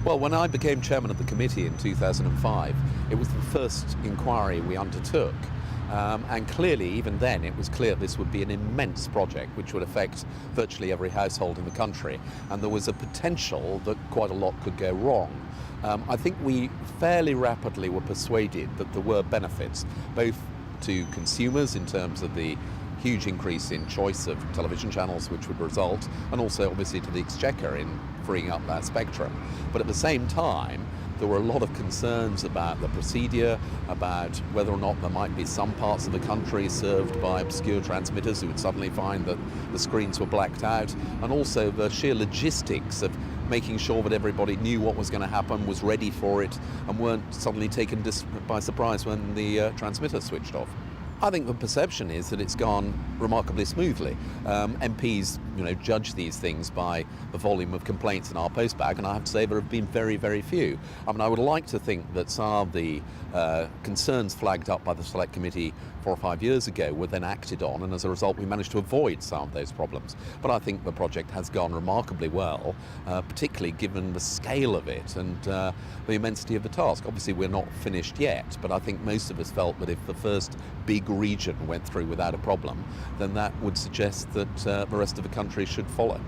Well, when I became chairman of the committee in 2005, it was the first inquiry we undertook. And clearly, even then, it was clear this would be an immense project which would affect virtually every household in the country. And there was a potential that quite a lot could go wrong. I think we fairly rapidly were persuaded that there were benefits, both to consumers in terms of the huge increase in choice of television channels which would result, and also obviously to the Exchequer in freeing up that spectrum. But at the same time, there were a lot of concerns about the procedure, about whether or not there might be some parts of the country served by obscure transmitters who would suddenly find that the screens were blacked out, and also the sheer logistics of making sure that everybody knew what was going to happen, was ready for it, and weren't suddenly taken by surprise when the transmitter switched off. I think the perception is that it's gone remarkably smoothly. MPs, judge these things by the volume of complaints in our postbag, and I have to say there have been very, very few. I would like to think that some of the concerns flagged up by the Select Committee 4 or 5 years ago were then acted on, and as a result we managed to avoid some of those problems. But I think the project has gone remarkably well, particularly given the scale of it and the immensity of the task. Obviously we're not finished yet, but I think most of us felt that if the first big region went through without a problem, then that would suggest that the rest of the country should follow.